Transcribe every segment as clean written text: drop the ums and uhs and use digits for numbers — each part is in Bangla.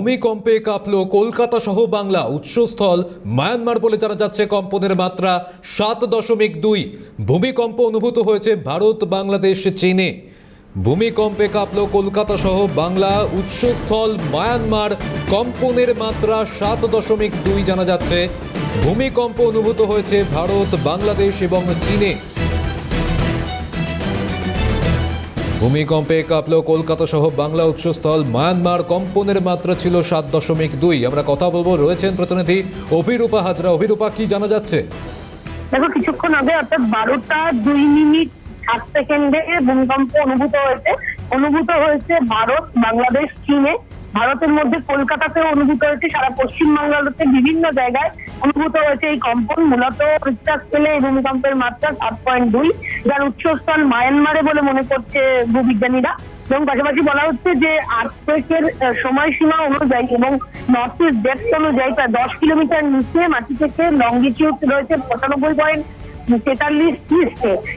ভূমিকম্পে কাঁপল কলকাতা সহ বাংলা। উৎসস্থল মায়ানমার বলে জানা যাচ্ছে। কম্পনের মাত্রা 7.2। ভূমিকম্প অনুভূত হয়েছে ভারত, বাংলাদেশ, চীনে। ভূমিকম্পে কাঁপল কলকাতা সহ বাংলা। উৎসস্থল মায়ানমার। কম্পনের মাত্রা 7.2 জানা যাচ্ছে। ভূমিকম্প অনুভূত হয়েছে ভারত, বাংলাদেশ এবং চীনে। ভূমিকম্পে কাঁপল কলকাতা সহ বাংলা। উৎসস্থল মায়ানমার। কম্পনের মাত্রা ছিল 7.2। আমরা কথা বলবো, রয়েছেন প্রতিনিধি অভিরূপা হাজরা। অভিরূপা, কি জানা যাচ্ছে? দেখো, কিছুক্ষণ আগে অর্থাৎ 12টা 2 মিনিট 7 সেকেন্ডে ভূমিকম্প অনুভূত হয়েছে ভারত, বাংলাদেশ, চীনে। ভারতের মধ্যে কলকাতাতেও অনুভূত হয়েছে, সারা পশ্চিম বাংলাতে বিভিন্ন জায়গায় অনুভূত হয়েছে এই কম্পন। মূলত রিক্টার স্কেলে এই ভূমিকম্পের মাত্রা 7.2, যার উৎসস্থল মায়ানমারে বলে মনে করছে ভূবিজ্ঞানীরা। এবং পাশাপাশি বলা হচ্ছে যে আর্থকোয়েকের সময়সীমা অনুযায়ী এবং নর্থ ইস্ট ডেপথ অনুযায়ী প্রায় 10 কিলোমিটার নিচে মাটি থেকে লংগিটিউড রয়েছে 95.43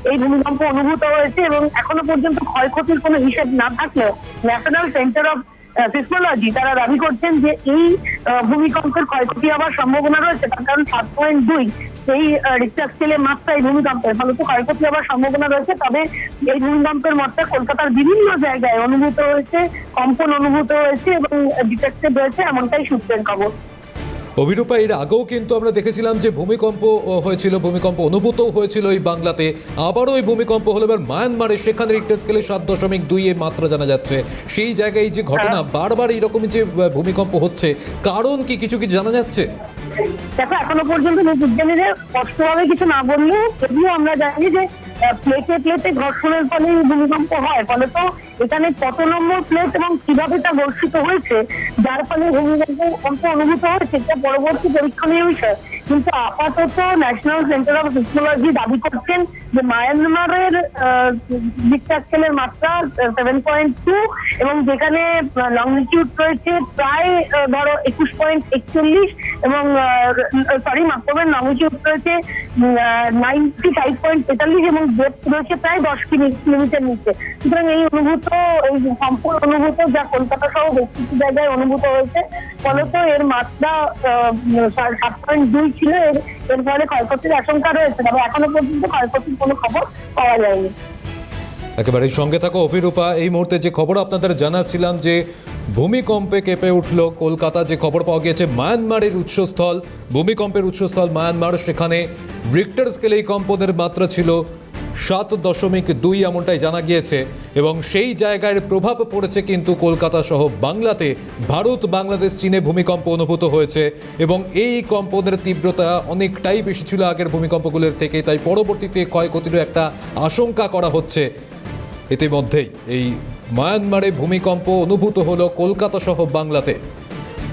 এই ভূমিকম্প অনুভূত হয়েছে। এবং এখনো পর্যন্ত ক্ষয়ক্ষতির কোনো হিসেব না থাকলেও ন্যাশনাল সেন্টার অফ সিসমোলজি তারা দাবি করছেন যে এই ভূমিকম্পের ক্ষয়ক্ষতি হওয়ার সম্ভাবনা রয়েছে, তার কারণ 7.2 এই রিক্টার স্কেলের মাত্রা এই ভূমিকম্পের ফলত ক্ষয়ক্ষতি হওয়ার সম্ভাবনা রয়েছে। তবে এই ভূমিকম্পের মাত্রা কলকাতার বিভিন্ন জায়গায় অনুভূত হয়েছে, কম্পন অনুভূত হয়েছে এবং ডিটেক্টেড হয়েছে, এমনটাই সূত্রের খবর। অভিরূপা, এর আগেও কিন্তু আমরা দেখেছিলাম যে ভূমিকম্প হয়েছিল, ভূমিকম্প অনুভূত হয়েছিল এই বাংলাতে। আবারও এই ভূমিকম্প হলো এবার মায়ানমারে, সেখানে রিক্টার স্কেলে 7.2 এর মাত্রা জানা যাচ্ছে। সেই জায়গায় এই যে ঘটনা, বারবার এইরকমই যে ভূমিকম্প হচ্ছে, কারণ কি কিছু কি জানা যাচ্ছে? দেখো, এখনো পর্যন্ত বিজ্ঞানীরা স্পষ্টভাবে কিছু না বললেও যদিও আমরা জানি যে প্লেটে ঘর্ষণের ফলে ভূমিকম্প হয়, ফলে তো এখানে কত নম্বর প্লেট এবং কিভাবে তা ঘর্ষিত হয়েছে যার ফলে ভূমিকম্প অনুভূত হয়েছে, এটা পরবর্তী পরীক্ষণীয় বিষয়। কিন্তু আপাতত ন্যাশনাল সেন্টার অফ সিসমোলজি দাবি করছেন যে মায়ানমারের রিক্টার স্কেলের মাত্রা 7.2 এবং যেখানে লংগিটিউড রয়েছে প্রায় ধরো 21.41 এবং লংগিটিউড রয়েছে 95.43 এবং ডেপথ রয়েছে প্রায় 10 কিলোমিটার নিচে। সুতরাং এই সম্পূর্ণ অনুভূত, যা কলকাতা সহ বেশ কিছু জায়গায় অনুভূত হয়েছে, ফলত এর মাত্রা 7.2 ছিল। এর ফলে ক্ষয়ক্ষতির আশঙ্কা রয়েছে, তবে এখনো পর্যন্ত ক্ষয়ক্ষতির কোনো খবর পাওয়া যায়নি। একেবারে সঙ্গে থাকো অভিরূপা। এই মুহূর্তে যে খবর আপনাদের জানাচ্ছিলাম যে ভূমিকম্পে কেঁপে উঠল কলকাতা, যে খবর পাওয়া গিয়েছে মায়ানমারের উৎসস্থল, ভূমিকম্পের উৎসস্থল মায়ানমার, সেখানে রিক্টার স্কেলে এই কম্পনের মাত্রা ছিল 7.2, এমনটাই জানা গিয়েছে। এবং সেই জায়গায় প্রভাব পড়েছে কিন্তু কলকাতা সহ বাংলাতে। ভারত, বাংলাদেশ, চীনে ভূমিকম্প অনুভূত হয়েছে এবং এই কম্পনের তীব্রতা অনেকটাই বেশি ছিল আগের ভূমিকম্পগুলোর থেকে, তাই পরবর্তীতে ক্ষয়ক্ষতিরও একটা আশঙ্কা করা হচ্ছে। ইতিমধ্যেই এই মায়ানমারে ভূমিকম্প অনুভূত হলো কলকাতা সহ বাংলাতে।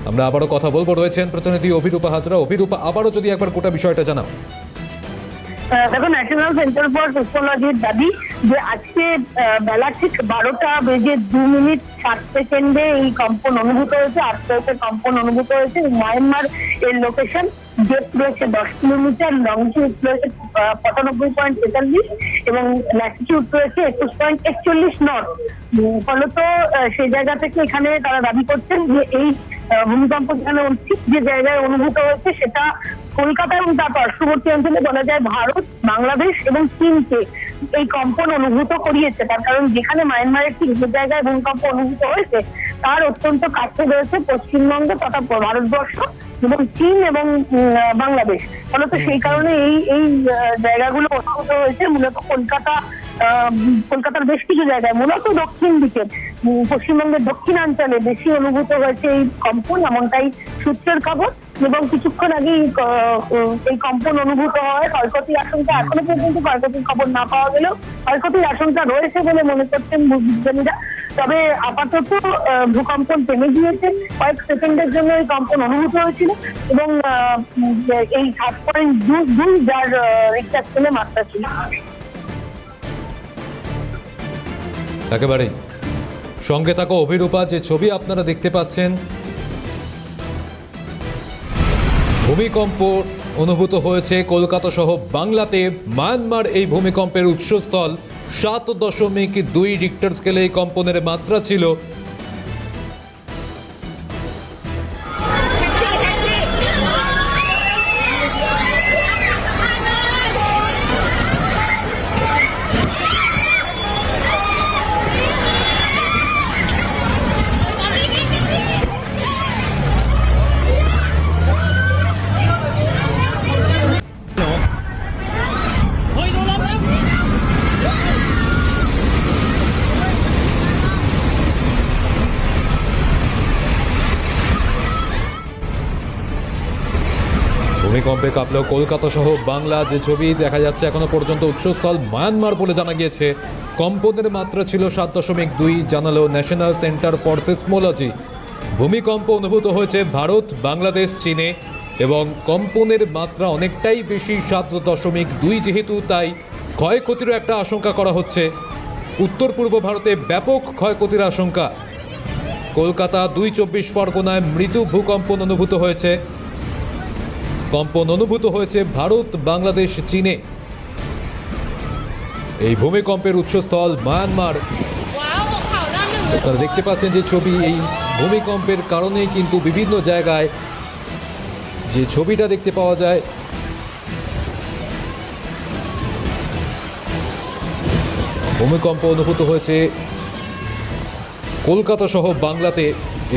আমরা আবারও কথা বলবো, রয়েছেন প্রতিনিধি অভিরূপা হাজরা। অভিরূপা, আবারও যদি একবার গোটা বিষয়টা জানাও। দেখো, ন্যাশনাল সেন্টার ফর সিসমোলজির দাবি যে আজকে বেলা ঠিক 12টা 2 মিনিট 7 সেকেন্ডে এই কম্পন অনুভূত হয়েছে, আর্থকোয়েকের কম্পন অনুভূত হয়েছে। মায়ানমার এর লোকেশন, ডেপথ রয়েছে 10 কিলোমিটার, লংজিটিউড রয়েছে 95.43 এবং ল্যাটিটিউড রয়েছে 21.41 নর্থ। ফলত সেই জায়গা থেকে এখানে তারা দাবি করছেন যে এই ভূমিকম্প যেখানে ঠিক যে জায়গায় অনুভূত হয়েছে সেটা কলকাতা এবং তার পার্শ্ববর্তী অঞ্চলে বলা যায় ভারত, বাংলাদেশ এবং চীনকে এই কম্পন অনুভূত করিয়েছে। তার কারণ যেখানে মায়ানমারের ঠিক যে জায়গায় ভূমিকম্প অনুভূত হয়েছে তার অত্যন্ত কাছে রয়েছে পশ্চিমবঙ্গ তথা ভারতবর্ষ এবং চীন এবং বাংলাদেশ। ফলত সেই কারণে এই জায়গাগুলো অনুভূত হয়েছে। মূলত কলকাতার বেশ কিছু জায়গায়, মূলত দক্ষিণ দিকে, পশ্চিমবঙ্গের দক্ষিণাঞ্চলে বেশি অনুভূত হয়েছে এই কম্পন, এমনটাই সূত্রের খবর। এবং কিছুক্ষণ আগেই এই কম্পন অনুভূত হয়। ক্ষয়ক্ষতির আশঙ্কা, এখনো পর্যন্ত ক্ষয়ক্ষতির খবর না পাওয়া গেলেও ক্ষয়ক্ষতির আশঙ্কা রয়েছে বলে মনে করছেন বিজ্ঞানীরা। তবে আপাতত ভূকম্পন থেমে গিয়েছে। কয়েক সেকেন্ডের জন্য এই কম্পন অনুভূত হয়েছিল এবং এই 7.2 যার রিক্টার স্কেলে মাত্রা ছিল। একেবারেই সঙ্গে থাকো অভিরূপা। যে ছবি আপনারা দেখতে পাচ্ছেন, ভূমিকম্প অনুভূত হয়েছে কলকাতা সহ বাংলাতে। মায়ানমার এই ভূমিকম্পের উৎসস্থল। 7.2 রিক্টার স্কেলে এই কম্পনের মাত্রা ছিল। ভূমিকম্পে কাঁপল কলকাতা সহ বাংলা। যে ছবি দেখা যাচ্ছে এখনো পর্যন্ত উৎসস্থল মায়ানমার বলে জানা গিয়েছে। কম্পনের মাত্রা ছিল 7.2, জানালো ন্যাশনাল সেন্টার ফর সিসমোলজি। ভূমিকম্প অনুভূত হয়েছে ভারত, বাংলাদেশ, চীনে এবং কম্পনের মাত্রা অনেকটাই বেশি 7.2 যেহেতু, তাই ক্ষয়ক্ষতিরও একটা আশঙ্কা করা হচ্ছে। উত্তর পূর্ব ভারতে ব্যাপক ক্ষয়ক্ষতির আশঙ্কা। কলকাতা 2 পরগনায় মৃদু ভূকম্পন অনুভূত হয়েছে। কম্পন অনুভূত হয়েছে ভারত, বাংলাদেশ, চীনে। এই ভূমিকম্পের উৎসস্থল মায়ানমার। আপনারা দেখতে পাচ্ছেন যে ছবি, এই ভূমিকম্পের কারণেই কিন্তু বিভিন্ন জায়গায় যে ছবিটা দেখতে পাওয়া যায়, ভূমিকম্প অনুভূত হয়েছে কলকাতা সহ বাংলাতে।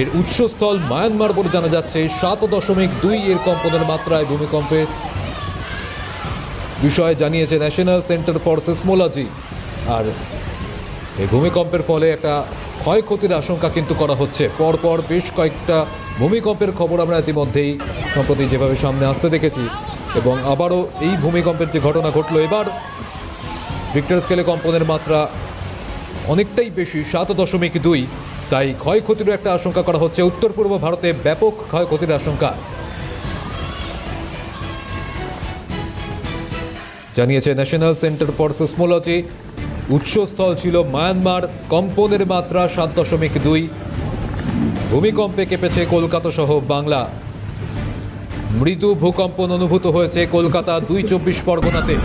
এর উৎসস্থল মায়ানমার বলে জানা যাচ্ছে। 7.2 এর কম্পনের মাত্রায় ভূমিকম্পের বিষয়ে জানিয়েছে ন্যাশনাল সেন্টার ফর সিসমোলজি। আর এই ভূমিকম্পের ফলে একটা ক্ষয়ক্ষতির আশঙ্কা কিন্তু করা হচ্ছে। পরপর বেশ কয়েকটা ভূমিকম্পের খবর আমরা ইতিমধ্যেই সম্প্রতি যেভাবে সামনে আসতে দেখেছি, এবং আবারও এই ভূমিকম্পের যে ঘটনা ঘটলো, এবার রিক্টার স্কেলে কম্পনের মাত্রা অনেকটাই বেশি, 7.2, তাই ক্ষয়ক্ষতির একটা আশঙ্কা করা হচ্ছে। উত্তর পূর্ব ভারতে ব্যাপক ক্ষয়ক্ষতির আশঙ্কা জানিয়েছে ন্যাশনাল সেন্টার ফর সিসমোলজি। উৎসস্থল ছিল মায়ানমার। কম্পনের মাত্রা 7.2। ভূমিকম্পে কেঁপেছে কলকাতা সহ বাংলা। মৃদু ভূকম্পন অনুভূত হয়েছে কলকাতা 2 পরগনাতে।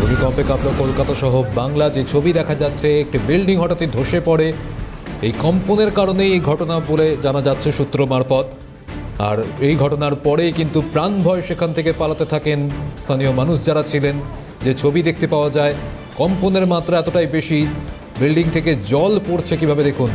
ভূমিকম্পে কাঁপল কলকাতা সহ বাংলা। যে ছবি দেখা যাচ্ছে, একটি বিল্ডিং হঠাৎই ধসে পড়ে। এই কম্পনের কারণেই এই ঘটনা বলে জানা যাচ্ছে সূত্র মারফত। আর এই ঘটনার পরেই কিন্তু প্রাণ ভয় সেখান থেকে পালাতে থাকেন স্থানীয় মানুষ যারা ছিলেন। যে ছবি দেখতে পাওয়া যায়, কম্পনের মাত্রা এতটাই বেশি, বিল্ডিং থেকে জল পড়ছে কিভাবে দেখুন।